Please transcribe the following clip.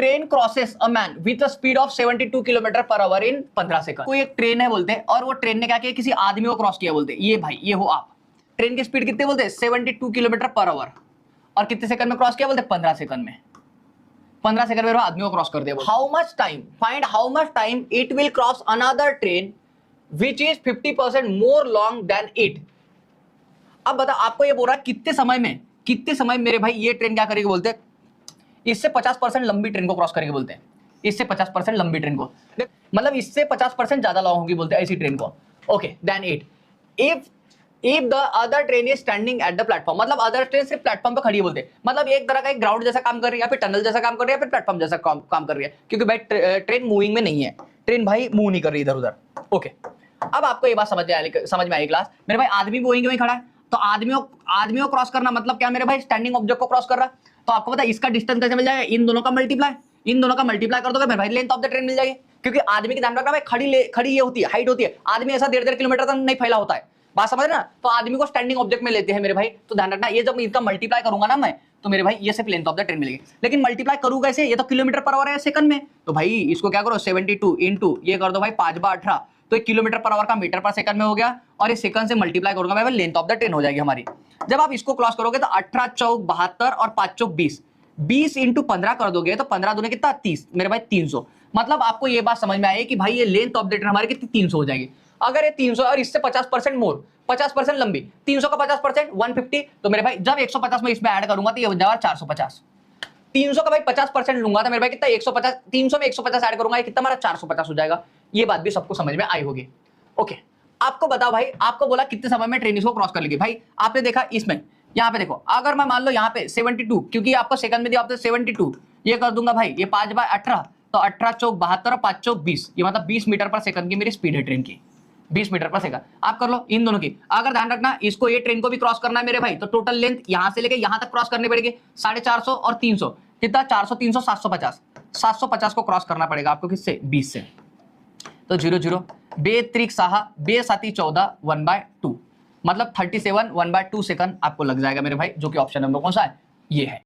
Train crosses a man with a speed of 72 kilometre per hour in 15 second. कोई एक train है बोलते हैं और वो ट्रेन ने क्या किया, किसी आदमी को क्रॉस किया बोलते हैं। ये भाई ये हो आप, ट्रेन की स्पीड कितने बोलते हैं 72 किलोमीटर पर आवर, और कितने सेकंड में क्रॉस किया बोलते हैं 15 सेकंड में। 15 सेकंड में आदमी को क्रॉस कर दिया। How much time, find how much time it will cross another train which is 50% more long than it. अब बता, आपको ये बोल रहा है कितने समय मेरे भाई ये ट्रेन क्या करेगी बोलते हैं, इससे 50% लंबी ट्रेन को क्रॉस करेगी बोलते हैं। इससे 50% लंबी ट्रेन को, मतलब इससे 50% ज्यादा लॉन्ग होगी बोलते हैं ऐसी ट्रेन को। Okay then it if the other train is standing at the platform, मतलब अदर ट्रेन सिर्फ प्लेटफॉर्म पे खड़ी है बोलते हैं। मतलब एक तरह का एक ग्राउंड जैसा काम कर रही है, या फिर टनल जैसा काम कर रही है, या फिर प्लेटफॉर्म जैसा काम कर रही है, क्योंकि भाई ट्रेन मूविंग में नहीं है, ट्रेन भाई मूव नहीं कर रही इधर उधर। ओके अब आपको ये बात समझ में आई क्लास। मेरे भाई आदमी मूविंग में खड़ा है, तो आदमियों क्रॉस करना मतलब क्या मेरे भाई, स्टैंडिंग ऑब्जेक्ट को क्रॉस कर रहा है। तो आपको पता है इसका डिस्टेंस कैसे मिल जाएगा, इन दोनों का मल्टीप्लाई कर दोगे मेरे भाई, लेंथ ऑफ द ट्रेन मिल जाएगी। क्योंकि आदमी की ध्यान रखना भाई, खड़ी ये होती है, हाइट होती है, आदमी ऐसा 1.5 किलोमीटर तक नहीं फैला होता है, बात समझ रहे ना। तो आदमी को स्टैंडिंग ऑब्जेक्ट में लेते हैं मेरे भाई, तो ध्यान रखना ये जब इनका मल्टीप्लाई करूंगा ना मैं, तो मेरे भाई ये सिर्फ लेंथ ऑफ द ट्रेन मिलेगी। लेकिन मल्टीप्लाई करूँ कैसे, ये तो किलोमीटर पर आवर है सेकंड में, तो भाई इसको क्या करो 72 इंटू ये कर दो भाई 5/18, तो 1 किलोमीटर पर आवर का मीटर पर सेकंड में हो गया, और ये सेकंड से मल्टीप्लाई करूंगा मैं, लेंथ ऑफ द ट्रेन हो जाएगी हमारी। जब आप इसको क्रॉस करोगे तो 18 चौक 72 और 5 चौक 20, 20 इंटू 15 कर दोगे तो 15 दूने कितना 30 मेरे भाई 300। मतलब आपको ये बात समझ में आई कि भाई ये लेंथ ऑफ द ट्रेन हमारी कितनी 300 हो जाएगी। अगर ये 300 और इससे 50% मोर, 50% लंबी, 300 का 50% 150, तो मेरे भाई जब 150 में इसमें ऐड करूंगा तो ये हो जाएगा 450। 300 का भाई 50% लूंगा तो मेरे भाई कितना 150, 300 में 150 ऐड करूंगा, ये कितना हमारा 450 हो जाएगा। ये बात भी सबको समझ में आई होगी। ओके आपको बताओ भाई, आपको बोला कितने समय में ट्रेन इसको क्रॉस कर लेगी। भाई आपने देखा इसमें, यहाँ पे देखो, अगर मैं मान लो यहाँ पे 72, क्योंकि आपको सेकंड में दिया आपने 72, ये कर दूंगा भाई ये 5/18, तो 18 चौक 72 और 5 चौक 20, ये मतलब 20 मीटर पर सेकंड की मेरी स्पीड है ट्रेन की, 20 मीटर पर सेकंड। आप कर लो इन दोनों की। अगर ध्यान रखना इसको ये ट्रेन को भी क्रॉस करना है मेरे भाई, तो टोटल लेंथ यहाँ से लेके यहाँ तक क्रॉस करनी पड़ेगी 450 और 300, कितना 400 300 750 को क्रॉस करना पड़ेगा आपको, किससे 20 से। तो 00 बे त्रिक साहा बे साती 14 1/2, मतलब 37 1/2 सेकंड आपको लग जाएगा मेरे भाई, जो कि ऑप्शन नंबर कौन सा है, ये है।